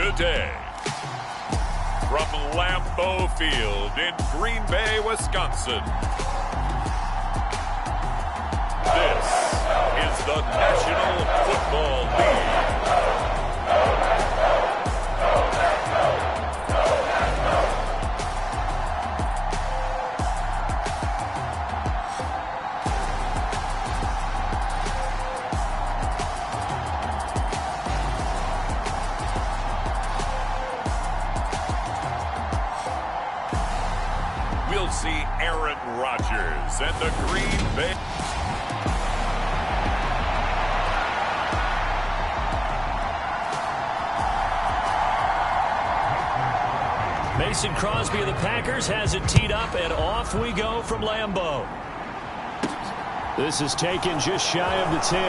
today. From Lambeau Field in Green Bay, Wisconsin, this is the National Football League. We'll see Aaron Rodgers and the Green Bay. Mason Crosby of the Packers has it teed up, and off we go from Lambeau. This is taken just shy of the 10.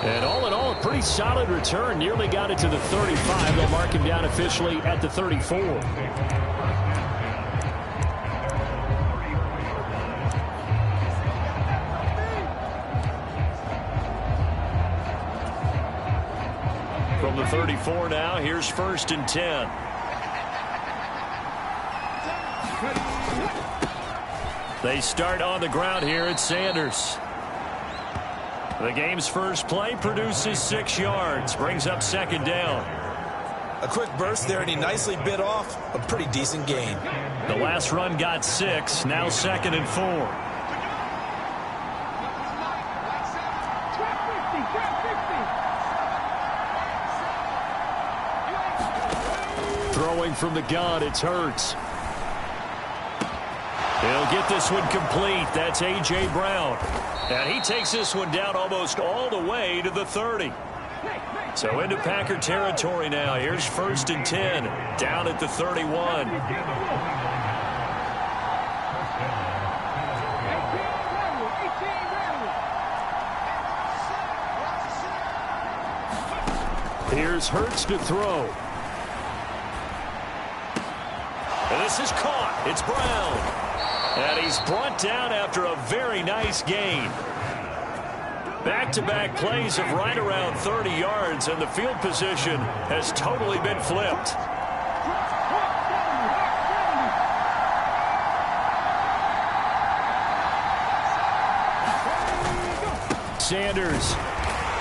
And all in all, a pretty solid return. Nearly got it to the 35. They'll mark him down officially at the 34. From the 34 now, here's 1st and 10. They start on the ground here at Sanders. The game's first play produces 6 yards, brings up 2nd down. A quick burst there, and he nicely bit off a pretty decent gain. The last run got 6, now 2nd and 4. Throwing from the gun, it's Hurts. He'll get this one complete. That's A.J. Brown. And he takes this one down almost all the way to the 30. So into Packer territory now. Here's 1st and 10, down at the 31. Here's Hurts to throw. And this is caught. It's Brown. And he's brought down after a very nice gain. Back-to-back plays of right around 30 yards, and the field position has totally been flipped. Sanders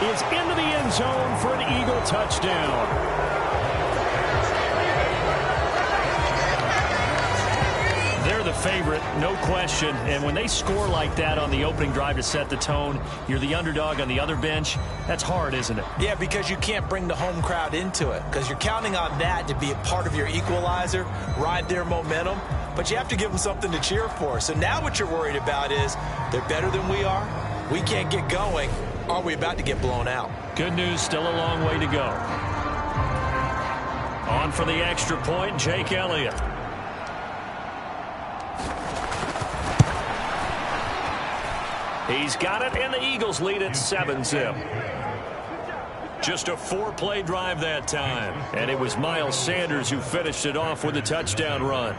is into the end zone for an Eagle touchdown. They're the favorite, no question. And when they score like that on the opening drive to set the tone, you're the underdog on the other bench. That's hard, isn't it? Yeah, because you can't bring the home crowd into it, because you're counting on that to be a part of your equalizer, ride their momentum. But you have to give them something to cheer for. So now what you're worried about is they're better than we are. We can't get going. Are we about to get blown out? Good news, still a long way to go. On for the extra point, Jake Elliott. He's got it, and the Eagles lead at 7-zip. Just a 4-play drive that time. And it was Miles Sanders who finished it off with a touchdown run.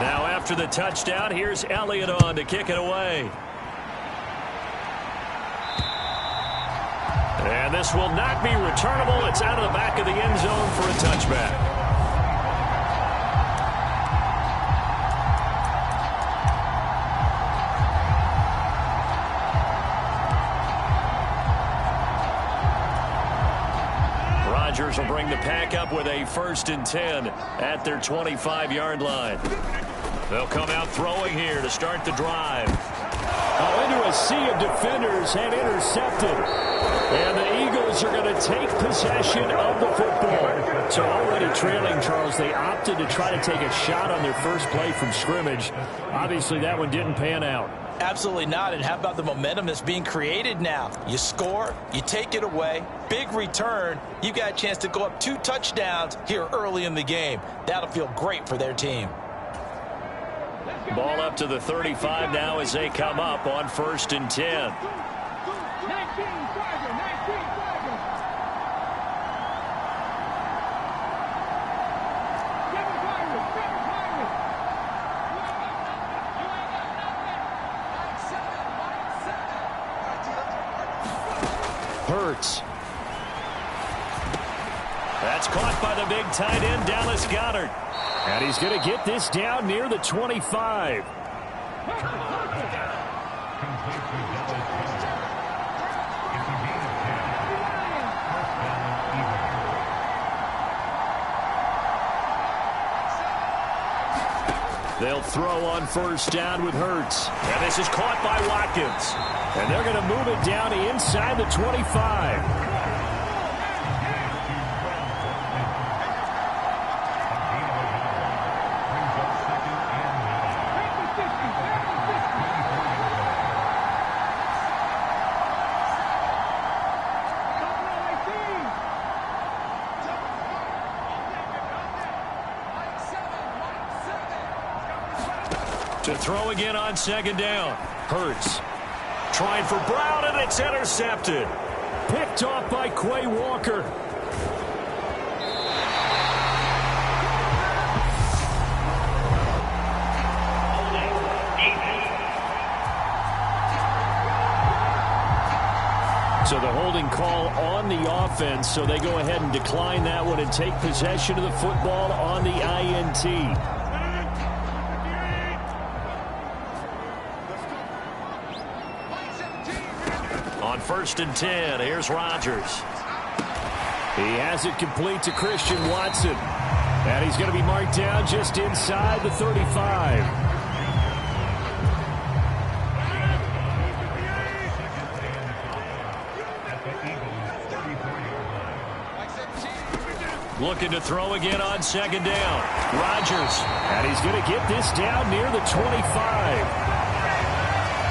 Now after the touchdown, here's Elliott on to kick it away. And this will not be returnable. It's out of the back of the end zone for a touchback. Rodgers will bring the pack up with a 1st and 10 at their 25-yard line. They'll come out throwing here to start the drive. Into a sea of defenders and intercepted. And the Eagles are going to take possession of the football. So already trailing, Charles, they opted to try to take a shot on their first play from scrimmage. Obviously, that one didn't pan out. Absolutely not. And how about the momentum that's being created now? You score, you take it away, big return. You got a chance to go up 2 touchdowns here early in the game. That'll feel great for their team. Ball up to the 35 now as they come up on 1st and 10. Hurts. That's caught by the big tight end, Dallas Goedert. And he's going to get this down near the 25. They'll throw on first down with Hurts. And this is caught by Watkins. And they're going to move it down inside the 25. To throw again on second down. Hurts trying for Brown, and it's intercepted. Picked off by Quay Walker. So the holding call on the offense, so they go ahead and decline that one and take possession of the football on the INT. On 1st and 10, here's Rodgers. He has it complete to Christian Watson. And he's going to be marked down just inside the 35. Looking to throw again on second down. Rodgers. And he's going to get this down near the 25.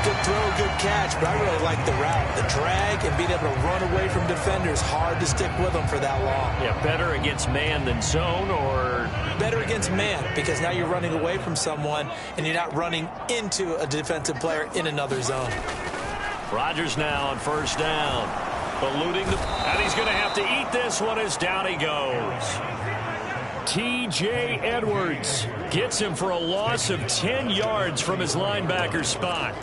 Good throw, good catch, but I really like the route. The drag and being able to run away from defenders, hard to stick with them for that long. Yeah, better against man than zone, or? Better against man, because now you're running away from someone and you're not running into a defensive player in another zone. Rodgers now on first down. Eluding and he's going to have to eat this one as down he goes. T.J. Edwards gets him for a loss of 10 yards from his linebacker spot.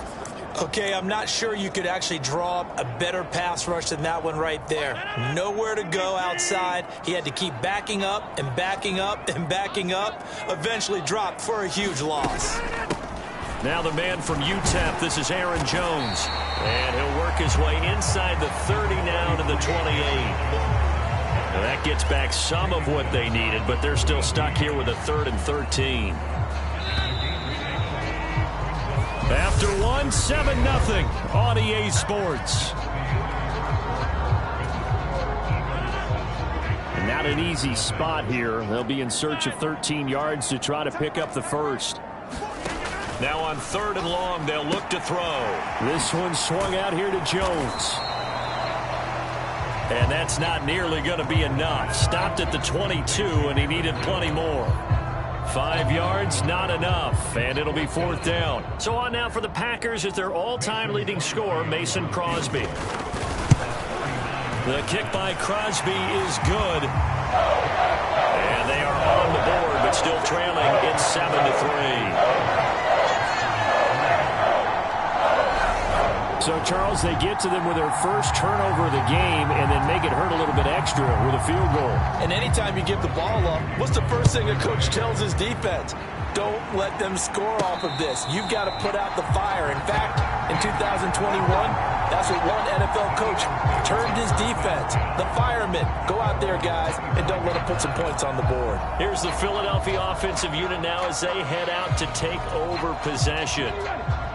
Okay, I'm not sure you could actually draw up a better pass rush than that one right there. Nowhere to go outside. He had to keep backing up and backing up and backing up. Eventually dropped for a huge loss. Now the man from UTEP, this is Aaron Jones. And he'll work his way inside the 30 now to the 28. Now that gets back some of what they needed, but they're still stuck here with a 3rd and 13. After one, 7-0 on EA Sports. And not an easy spot here. They'll be in search of 13 yards to try to pick up the first. Now on 3rd and long, they'll look to throw. This one swung out here to Jones. And that's not nearly going to be enough. Stopped at the 22, and he needed plenty more. 5 yards, not enough, and it'll be 4th down. So on now for the Packers is their all-time leading scorer, Mason Crosby. The kick by Crosby is good. And they are on the board, but still trailing. It's 7-3. So, Charles, they get to them with their first turnover of the game and then make it hurt a little bit extra with a field goal. And anytime you give the ball up, what's the first thing a coach tells his defense? Don't let them score off of this. You've got to put out the fire. In fact, in 2021, that's what one NFL coach termed his defense. The firemen. Go out there, guys, and don't let them put some points on the board. Here's the Philadelphia offensive unit now as they head out to take over possession.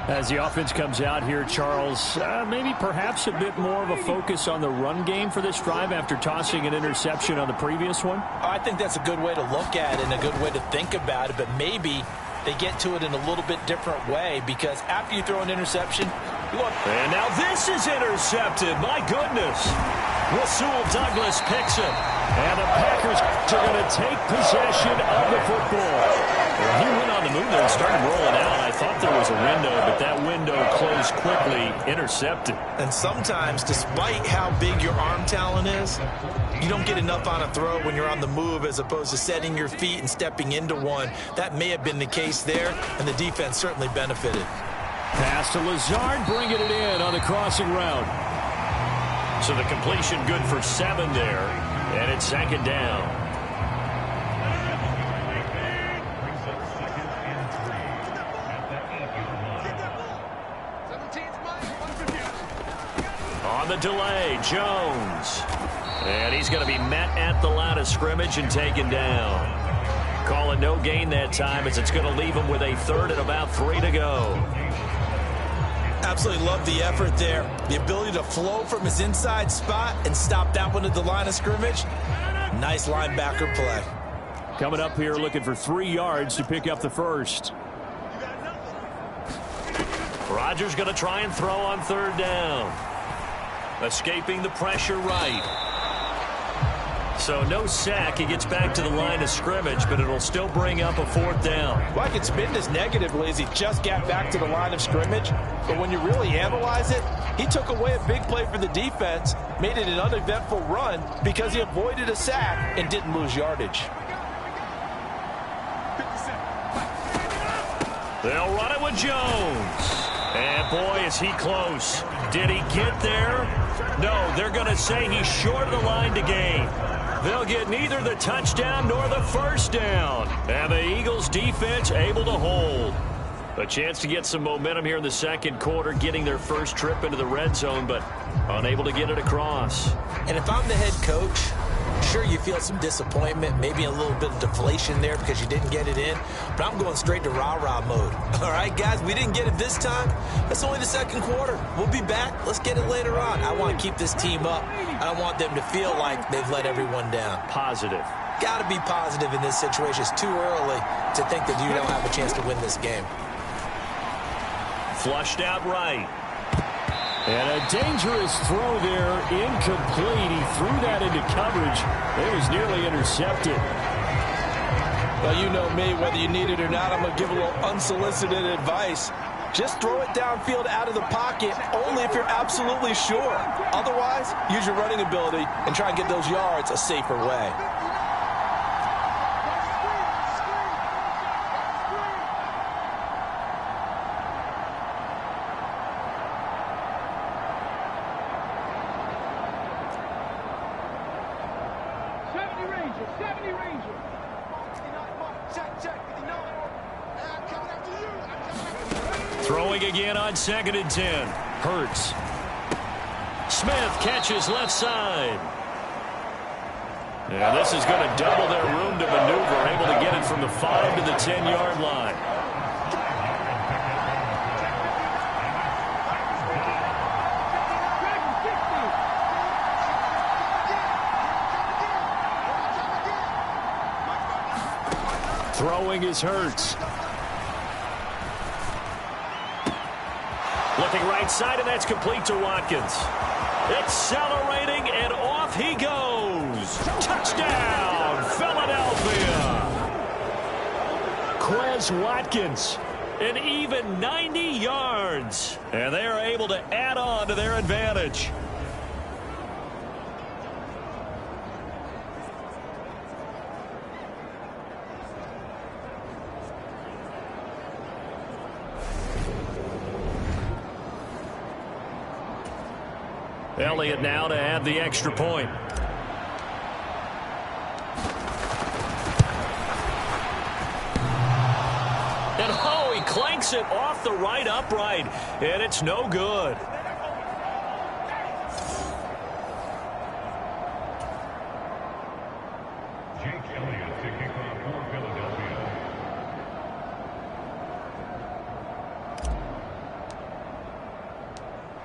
As the offense comes out here, Charles, maybe perhaps a bit more of a focus on the run game for this drive after tossing an interception on the previous one? I think that's a good way to look at it and a good way to think about it, but maybe they get to it in a little bit different way because after you throw an interception, and now this is intercepted. My goodness. Rasul Douglas picks it. And the Packers are going to take possession of the football. Well, he went on the move there and started rolling out. I thought there was a window, but that window closed quickly, intercepted. And sometimes, despite how big your arm talent is, you don't get enough on a throw when you're on the move as opposed to setting your feet and stepping into one. That may have been the case there, and the defense certainly benefited. Pass to Lazard, bringing it in on the crossing route. So the completion good for 7 there, and it's 2nd down. On the delay, Jones. And he's going to be met at the line of scrimmage and taken down. Calling no gain that time as it's going to leave him with a 3rd and about 3 to go. Absolutely love the effort there. The ability to flow from his inside spot and stop that one at the line of scrimmage. Nice linebacker play. Coming up here looking for 3 yards to pick up the first. Rodgers going to try and throw on 3rd down. Escaping the pressure right. So no sack. He gets back to the line of scrimmage, but it'll still bring up a 4th down. Well, I can spin this negatively as he just got back to the line of scrimmage. But when you really analyze it, he took away a big play for the defense, made it an uneventful run because he avoided a sack and didn't lose yardage. They'll run it with Jones. And boy, is he close. Did he get there? No, they're going to say he's short of the line to gain. They'll get neither the touchdown nor the 1st down. And the Eagles defense able to hold. A chance to get some momentum here in the 2nd quarter, getting their first trip into the red zone, but unable to get it across. And if I'm the head coach, sure, you feel some disappointment, maybe a little bit of deflation there because you didn't get it in, but I'm going straight to rah-rah mode. All right, guys, we didn't get it this time. That's only the 2nd quarter. We'll be back. Let's get it later on. I want to keep this team up. I don't want them to feel like they've let everyone down. Positive. Got to be positive in this situation. It's too early to think that you don't have a chance to win this game. Flushed out right. And a dangerous throw there, incomplete. He threw that into coverage. It was nearly intercepted. Well, you know me, whether you need it or not, I'm going to give a little unsolicited advice. Just throw it downfield out of the pocket only if you're absolutely sure. Otherwise, use your running ability and try and get those yards a safer way. Throwing again on 2nd and 10. Hurts. Smith catches left side. And this is going to double their room to maneuver, able to get it from the 5 to the 10-yard line. Throwing is Hurts. Looking right side, and that's complete to Watkins. Accelerating, and off he goes. Touchdown, Philadelphia. Quez Watkins, an even 90 yards. And they are able to add on to their advantage. Elliott now to add the extra point. And oh, he clanks it off the right upright, and it's no good.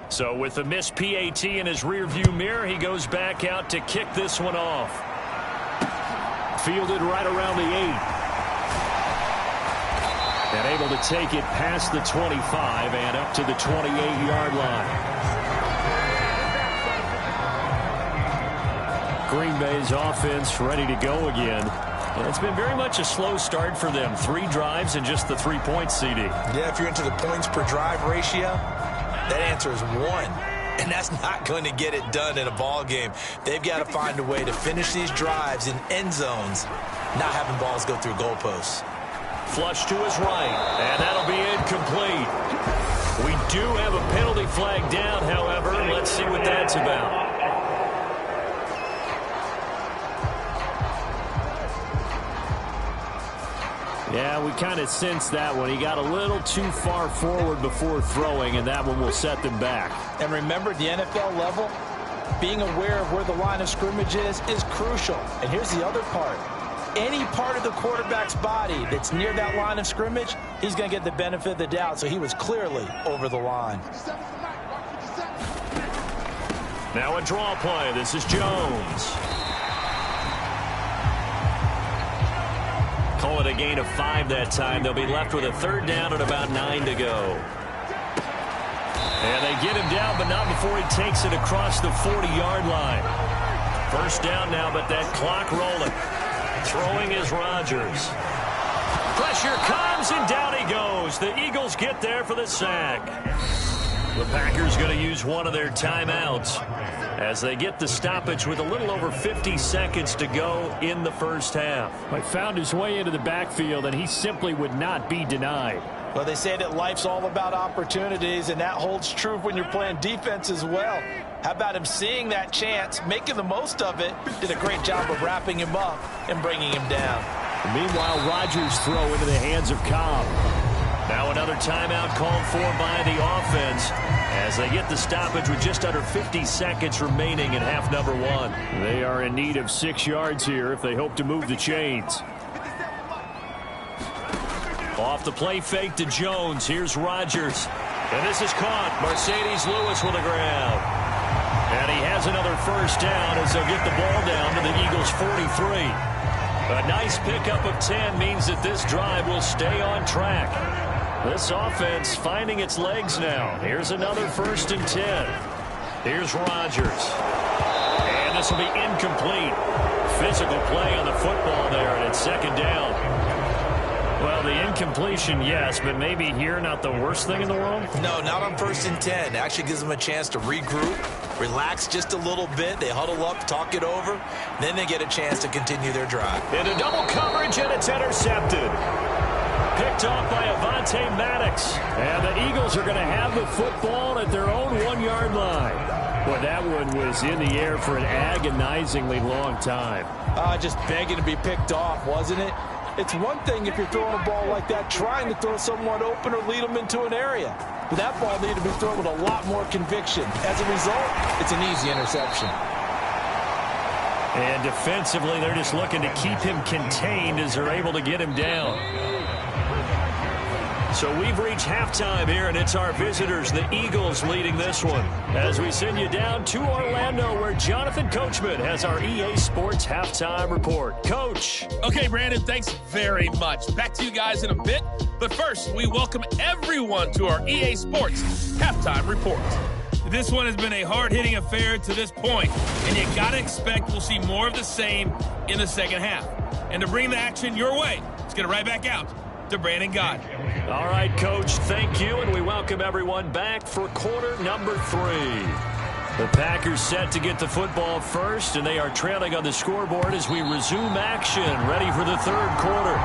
So with the missed PAT in his rearview mirror, he goes back out to kick this one off. Fielded right around the 8. And able to take it past the 25 and up to the 28-yard line. Green Bay's offense ready to go again. And it's been very much a slow start for them. 3 drives and just the 3 points, CD. Yeah, if you're into the points per drive ratio, that answer is 1, and that's not going to get it done in a ball game. They've got to find a way to finish these drives in end zones, not having balls go through goalposts. Flush to his right, and that'll be incomplete. We do have a penalty flag down, however. Let's see what that's about. Yeah, we kind of sensed that one. He got a little too far forward before throwing, and that one will set them back. And remember, the NFL level, being aware of where the line of scrimmage is crucial. And here's the other part. Any part of the quarterback's body that's near that line of scrimmage, he's going to get the benefit of the doubt. So he was clearly over the line. Now a draw play. This is Jones. Call it a gain of 5 that time. They'll be left with a 3rd down and about 9 to go. And they get him down, but not before he takes it across the 40-yard line. 1st down now, but that clock rolling. Throwing is Rodgers. Pressure comes, and down he goes. The Eagles get there for the sack. The Packers going to use one of their timeouts as they get the stoppage with a little over 50 seconds to go in the first half. He found his way into the backfield, and he simply would not be denied. Well, they say that life's all about opportunities, and that holds true when you're playing defense as well. How about him seeing that chance, making the most of it, did a great job of wrapping him up and bringing him down. Meanwhile, Rodgers' throw into the hands of Cobb. Now another timeout called for by the offense as they get the stoppage with just under 50 seconds remaining in half number 1. They are in need of 6 yards here if they hope to move the chains. Off the play fake to Jones. Here's Rodgers. And this is caught. Mercedes Lewis with the ground. And he has another 1st down as they'll get the ball down to the Eagles' 43. A nice pickup of 10 means that this drive will stay on track. This offense finding its legs now. Here's another 1st and 10. Here's Rodgers. And this will be incomplete. Physical play on the football there, and it's 2nd down. Well, the incompletion, yes, but maybe here not the worst thing in the world? No, not on 1st and 10. It actually gives them a chance to regroup, relax just a little bit. They huddle up, talk it over. Then they get a chance to continue their drive. Into double coverage, and it's intercepted. Picked off by Avonte Maddox. And the Eagles are going to have the football at their own 1-yard line. Boy, that one was in the air for an agonizingly long time. Just begging to be picked off, wasn't it? It's one thing if you're throwing a ball like that, trying to throw someone open or lead them into an area. But that ball needed to be thrown with a lot more conviction. As a result, it's an easy interception. And defensively, they're just looking to keep him contained as they're able to get him down. So we've reached halftime here, and it's our visitors, the Eagles, leading this one. As we send you down to Orlando, where Jonathan Coachman has our EA Sports Halftime Report. Coach. Okay, Brandon, thanks very much. Back to you guys in a bit. But first, we welcome everyone to our EA Sports Halftime Report. This one has been a hard-hitting affair to this point, and you got to expect we'll see more of the same in the second half. And to bring the action your way, let's get it right back out to Brandon Gott. All right, Coach, thank you, and we welcome everyone back for quarter number 3. The Packers set to get the football first, and they are trailing on the scoreboard as we resume action, ready for the 3rd quarter.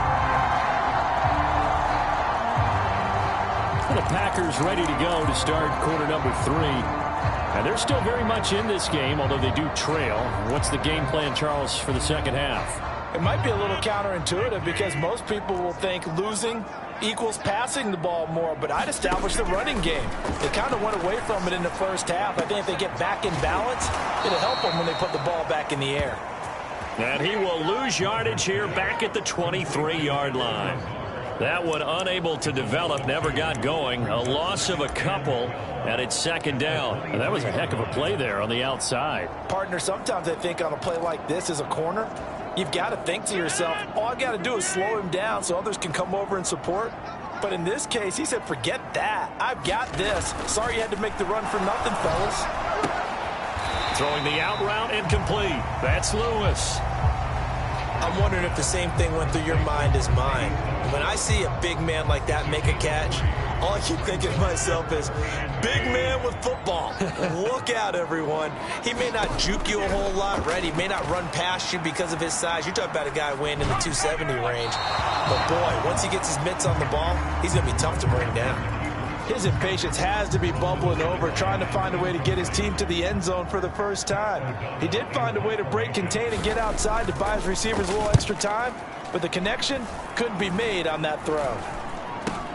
The Packers ready to go to start quarter number 3. And they're still very much in this game, although they do trail. What's the game plan, Charles, for the second half? It might be a little counterintuitive because most people will think losing equals passing the ball more, but I'd establish the running game. They kind of went away from it in the first half. I think if they get back in balance, it'll help them when they put the ball back in the air. And he will lose yardage here back at the 23-yard line. That one unable to develop, never got going. A loss of a couple, and it's 2nd down. And that was a heck of a play there on the outside. Partner, sometimes I think on a play like this as a corner, you've got to think to yourself, all I got to do is slow him down so others can come over and support. But in this case, he said, forget that. I've got this. Sorry you had to make the run for nothing, fellas. Throwing the out route incomplete. That's Lewis. I'm wondering if the same thing went through your mind as mine. When I see a big man like that make a catch, all I keep thinking to myself is, big man with football. Look out, everyone. He may not juke you a whole lot, right? He may not run past you because of his size. You're talking about a guy weighing in the 270 range. But, boy, once he gets his mitts on the ball, he's going to be tough to bring down. His impatience has to be bubbling over, trying to find a way to get his team to the end zone for the first time. He did find a way to break, contain, and get outside to buy his receivers a little extra time, but the connection couldn't be made on that throw.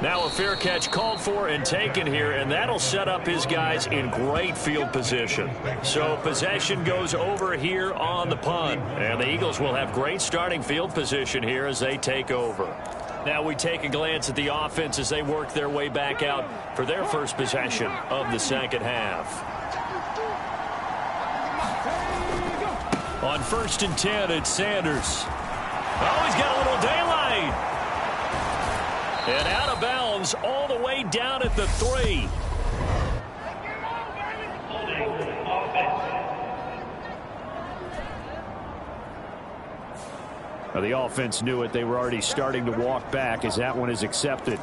Now a fair catch called for and taken here, and that'll set up his guys in great field position. So possession goes over here on the punt, and the Eagles will have great starting field position here as they take over. Now we take a glance at the offense as they work their way back out for their first possession of the second half. On 1st and 10, it's Sanders. Oh, he's got a little daylight. And out of bounds all the way down at the 3. Now the offense knew it. They were already starting to walk back as that one is accepted.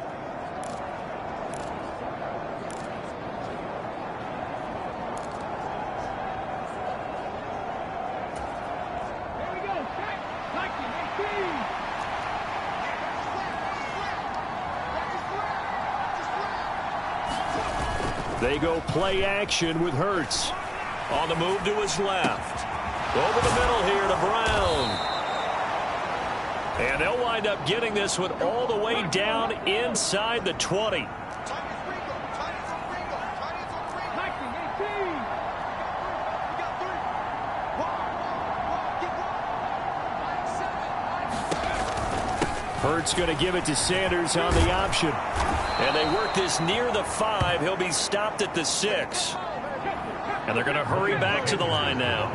They go play action with Hurts. On the move to his left. Over the middle here to Brown. And they'll wind up getting this one all the way down inside the 20. Hurts going to give it to Sanders on the option. And they work this near the 5. He'll be stopped at the 6. And they're going to hurry back to the line now.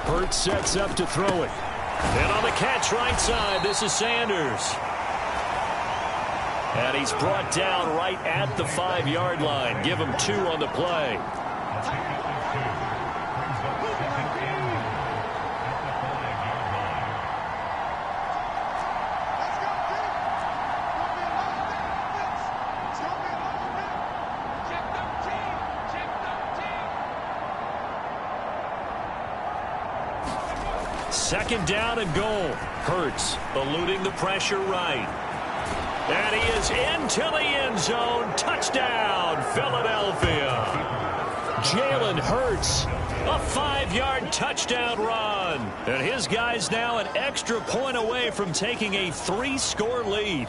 Hurts sets up to throw it. And on the catch right side, this is Sanders. And he's brought down right at the 5-yard line. Give him 2 on the play. Second down and goal. Hurts eluding the pressure right. And he is into the end zone. Touchdown, Philadelphia. Jalen Hurts. A 5-yard touchdown run. And his guys now an extra point away from taking a 3-score lead.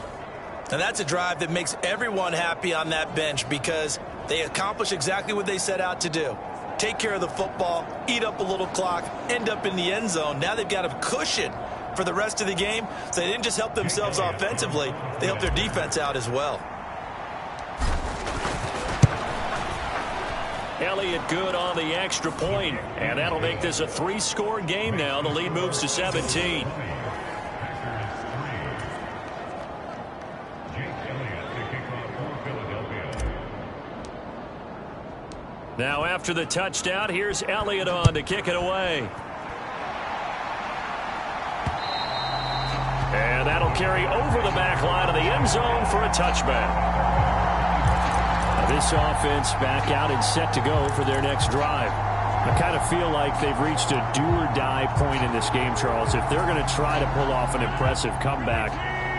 And that's a drive that makes everyone happy on that bench because they accomplish exactly what they set out to do. Take care of the football, eat up a little clock, end up in the end zone. Now they've got a cushion for the rest of the game. So they didn't just help themselves offensively, they helped their defense out as well. Elliott good on the extra point, and that'll make this a 3-score game now. The lead moves to 17. Now after the touchdown, here's Elliott on to kick it away. And that'll carry over the back line of the end zone for a touchback. Now this offense back out and set to go for their next drive. I kind of feel like they've reached a do-or-die point in this game, Charles. If they're going to try to pull off an impressive comeback,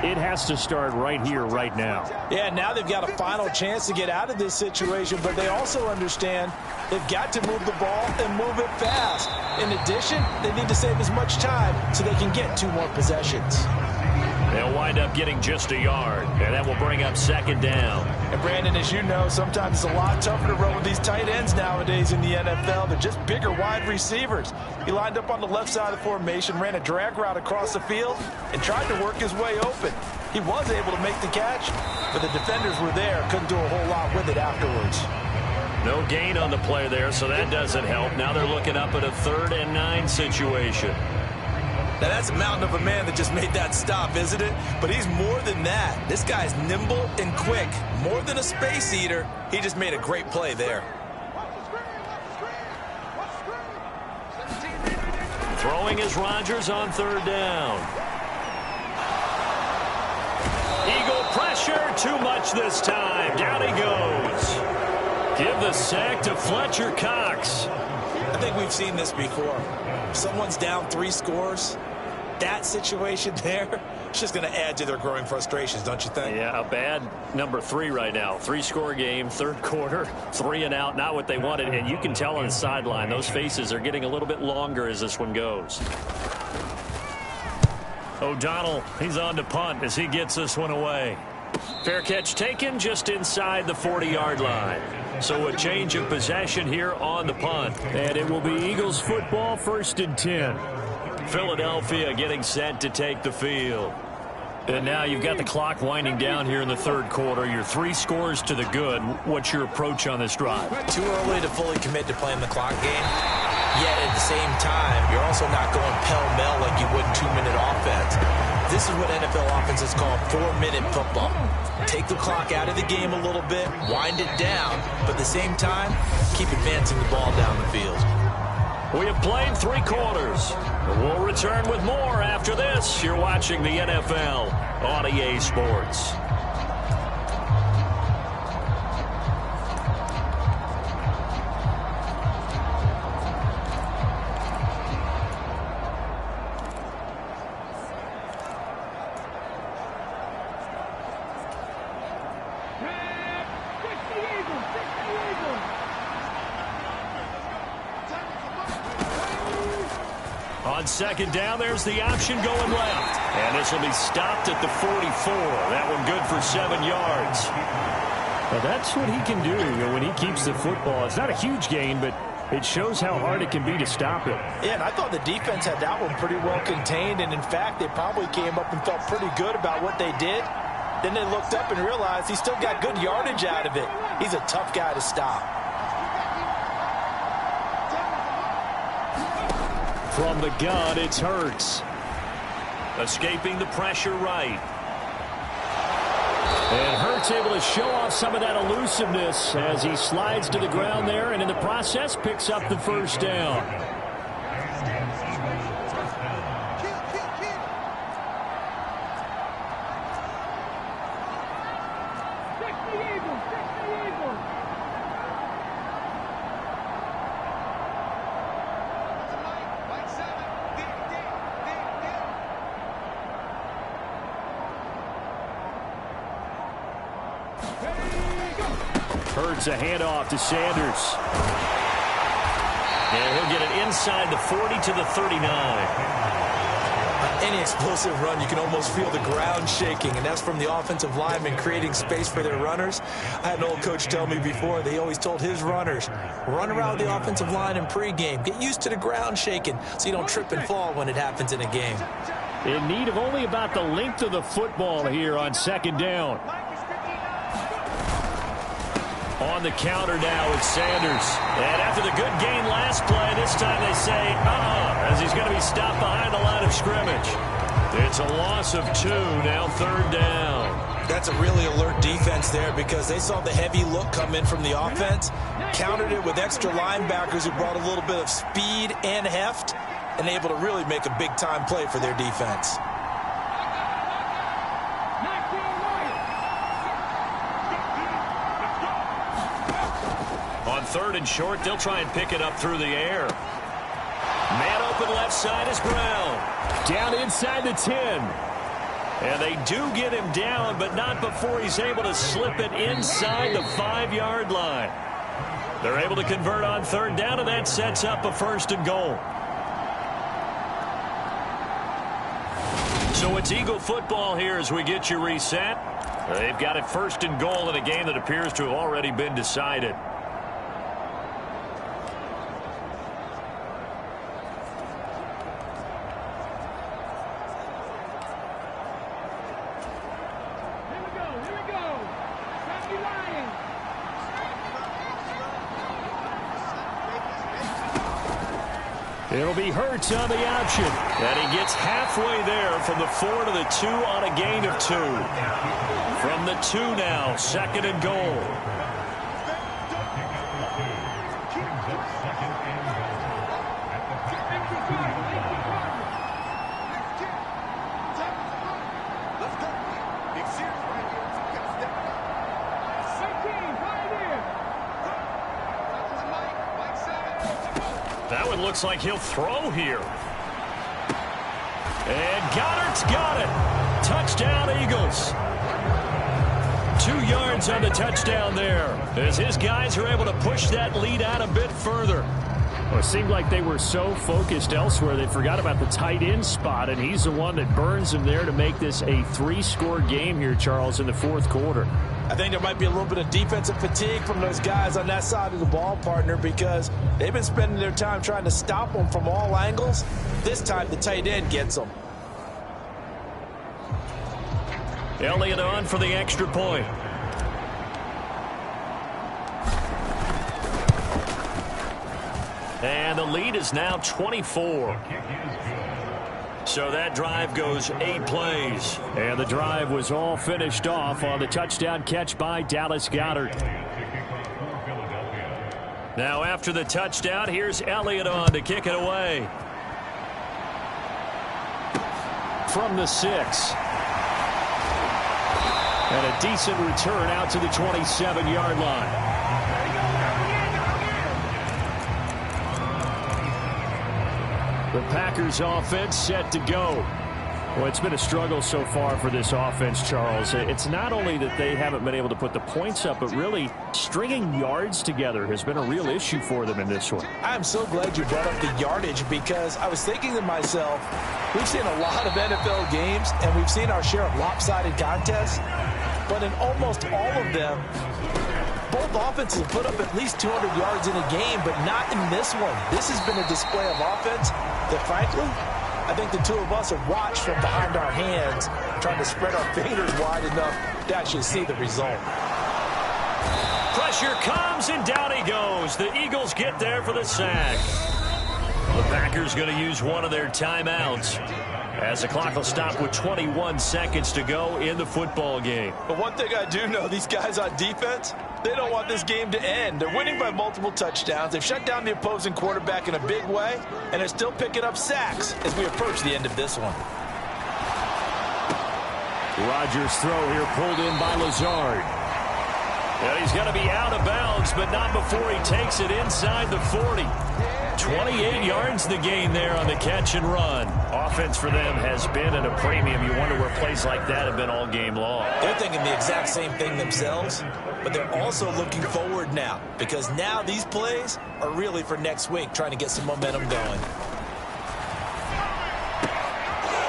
it has to start right here, right now. Yeah, now they've got a final chance to get out of this situation, but they also understand they've got to move the ball and move it fast. In addition, they need to save as much time so they can get 2 more possessions. They'll wind up getting just a yard, and that will bring up second down. And Brandon, as you know, sometimes it's a lot tougher to run with these tight ends nowadays in the NFL. They're just bigger wide receivers. He lined up on the left side of the formation, ran a drag route across the field, and tried to work his way open. He was able to make the catch, but the defenders were there, couldn't do a whole lot with it afterwards. No gain on the play there, so that doesn't help. Now they're looking up at a 3rd and 9 situation. Now, that's a mountain of a man that just made that stop, isn't it? But he's more than that. This guy's nimble and quick. More than a space eater, he just made a great play there. Throwing is Rodgers on 3rd down. Eagle pressure, too much this time. Down he goes. Give the sack to Fletcher Cox. I think we've seen this before. Someone's down 3 scores. that situation there, it's just going to add to their growing frustrations, don't you think? Yeah, a bad number 3 right now. 3-score game, third quarter, 3 and out, not what they wanted. And you can tell on the sideline, those faces are getting a little bit longer as this one goes. O'Donnell, he's on to punt as he gets this one away. Fair catch taken just inside the 40-yard line. So a change of possession here on the punt. And it will be Eagles football, 1st and 10. Philadelphia getting set to take the field. And now you've got the clock winding down here in the third quarter. Your 3 scores to the good. What's your approach on this drive? Too early to fully commit to playing the clock game. Yet at the same time, you're also not going pell-mell like you would in 2-minute offense. This is what NFL offenses call 4-minute football. Take the clock out of the game a little bit, wind it down, but at the same time, keep advancing the ball down the field. We have played 3 quarters. We'll return with more after this. You're watching the NFL on EA Sports. On second down, there's the option going left. And this will be stopped at the 44. That one good for 7 yards. Well, that's what he can do when he keeps the football. It's not a huge gain, but it shows how hard it can be to stop it. Yeah, and I thought the defense had that one pretty well contained. And, in fact, they probably came up and felt pretty good about what they did. Then they looked up and realized he still got good yardage out of it. He's a tough guy to stop. From the gun, it's Hurts. Escaping the pressure right. And Hurts able to show off some of that elusiveness as he slides to the ground there and in the process picks up the first down. Hurts a handoff to Sanders. And he'll get it inside the 40 to the 39. Any explosive run, you can almost feel the ground shaking, and that's from the offensive linemen creating space for their runners. I had an old coach tell me before, they always told his runners, run around the offensive line in pregame. Get used to the ground shaking so you don't trip and fall when it happens in a game. In need of only about the length of the football here on second down. On the counter now with Sanders. And after the good gain last play, this time they say, as he's going to be stopped behind the line of scrimmage. It's a loss of 2, now third down. That's a really alert defense there because they saw the heavy look come in from the offense, countered it with extra linebackers who brought a little bit of speed and heft, and able to really make a big-time play for their defense. On third and short, they'll try and pick it up through the air. Man open left side is Brown. Down inside the 10. And they do get him down, but not before he's able to slip it inside the 5-yard line. They're able to convert on third down, and that sets up a 1st and goal. So it's Eagle football here as we get you reset. They've got it 1st and goal in a game that appears to have already been decided. It'll be Hurts on the option. And he gets halfway there from the 4 to the 2 on a gain of 2. From the 2 now, 2nd and goal. That one looks like he'll throw here. And Goddard's got it. Touchdown, Eagles. 2 yards on the touchdown there, as his guys are able to push that lead out a bit further. Well, it seemed like they were so focused elsewhere they forgot about the tight end spot, and he's the one that burns them there to make this a 3-score game here, Charles, in the fourth quarter. I think there might be a little bit of defensive fatigue from those guys on that side of the ball, partner, because they've been spending their time trying to stop them from all angles. This time the tight end gets them. Elliott on for the extra point. And the lead is now 24. So that drive goes 8 plays. And the drive was all finished off on the touchdown catch by Dallas Goedert. Now after the touchdown, here's Elliott on to kick it away. From the 6. And a decent return out to the 27-yard line. The Packers offense set to go. Well, it's been a struggle so far for this offense, Charles. It's not only that they haven't been able to put the points up, but really stringing yards together has been a real issue for them in this one. I'm so glad you brought up the yardage, because I was thinking to myself, we've seen a lot of NFL games, and we've seen our share of lopsided contests, but in almost all of them, both offenses have put up at least 200 yards in a game, but not in this one. This has been a display of offense that, frankly, I think the two of us have watched from behind our hands, trying to spread our fingers wide enough to actually see the result. Pressure comes, and down he goes. The Eagles get there for the sack. The Packers going to use one of their timeouts, as the clock will stop with 21 seconds to go in the football game. But one thing I do know, these guys on defense, they don't want this game to end. They're winning by multiple touchdowns. They've shut down the opposing quarterback in a big way, and they're still picking up sacks as we approach the end of this one. Rodgers' throw here pulled in by Lazard. And he's going to be out of bounds, but not before he takes it inside the 40. 28 yards the gain there on the catch and run. Offense for them has been at a premium. You wonder where plays like that have been all game long. They're thinking the exact same thing themselves, but they're also looking forward now, because now these plays are really for next week, trying to get some momentum going.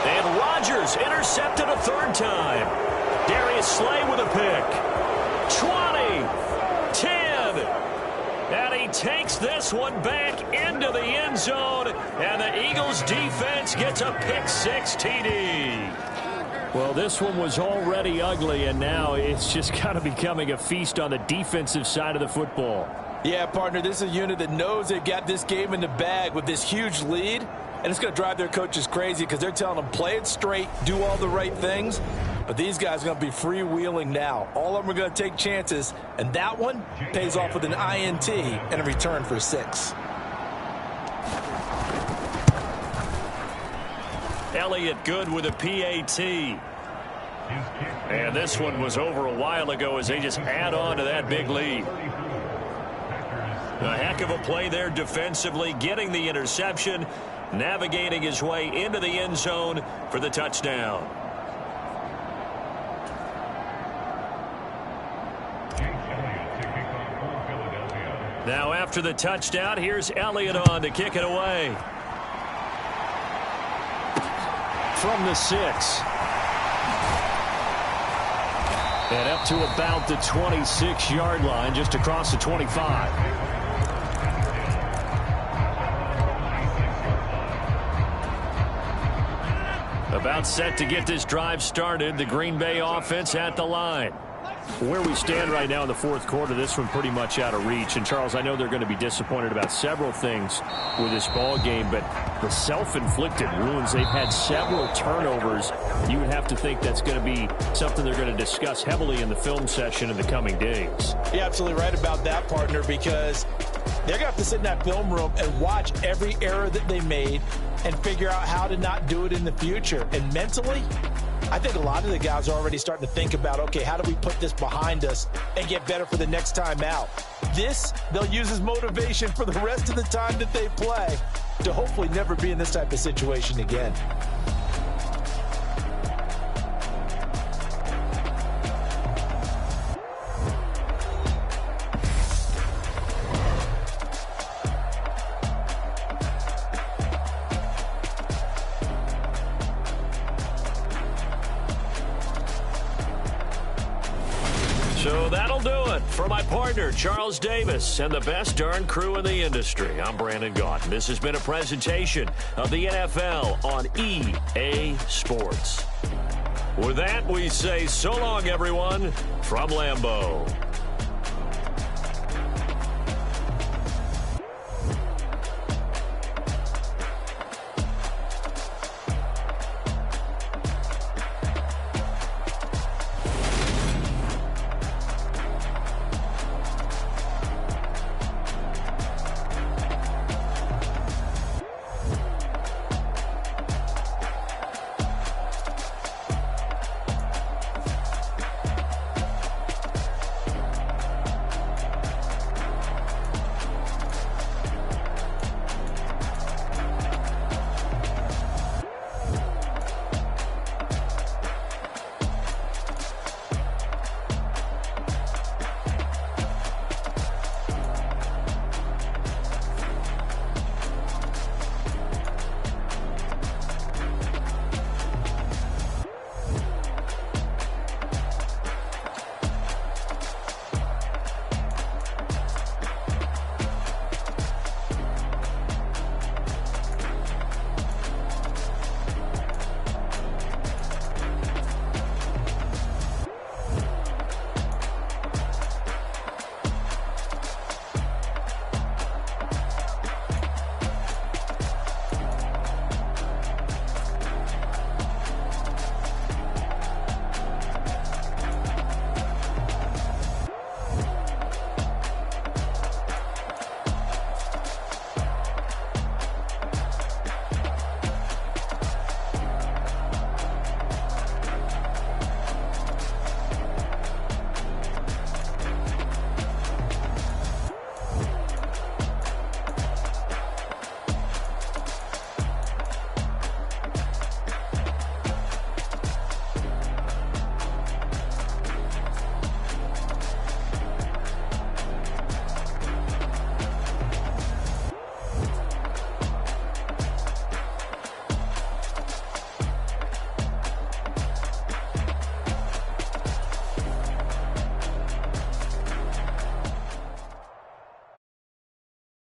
And Rodgers intercepted a third time. Darius Slay with a pick. 20, 10, and he takes this one back into the end zone, and the Eagles defense gets a pick-6 TD. Well, this one was already ugly, and now it's just kind of becoming a feast on the defensive side of the football. Yeah, partner, this is a unit that knows they've got this game in the bag with this huge lead, and it's going to drive their coaches crazy because they're telling them play it straight, do all the right things. But these guys are going to be freewheeling now. All of them are going to take chances, and that one pays off with an INT and a return for 6. Elliott good with a PAT. And this one was over a while ago as they just add on to that big lead. A heck of a play there defensively, getting the interception, navigating his way into the end zone for the touchdown. Now after the touchdown, here's Elliott on to kick it away. From the 6. And up to about the 26-yard line, just across the 25. About set to get this drive started. The Green Bay offense at the line. Where we stand right now in the fourth quarter, this one pretty much out of reach. And, Charles, I know they're going to be disappointed about several things with this ball game, but the self-inflicted wounds, they've had several turnovers. You would have to think that's going to be something they're going to discuss heavily in the film session in the coming days. You're absolutely right about that, partner, because they're going to have to sit in that film room and watch every error that they made and figure out how to not do it in the future. And mentally, I think a lot of the guys are already starting to think about, okay, how do we put this behind us and get better for the next time out? This, they'll use as motivation for the rest of the time that they play to hopefully never be in this type of situation again. So that'll do it. For my partner, Charles Davis, and the best darn crew in the industry, I'm Brandon Gaudin. This has been a presentation of the NFL on EA Sports. With that, we say so long, everyone, from Lambeau.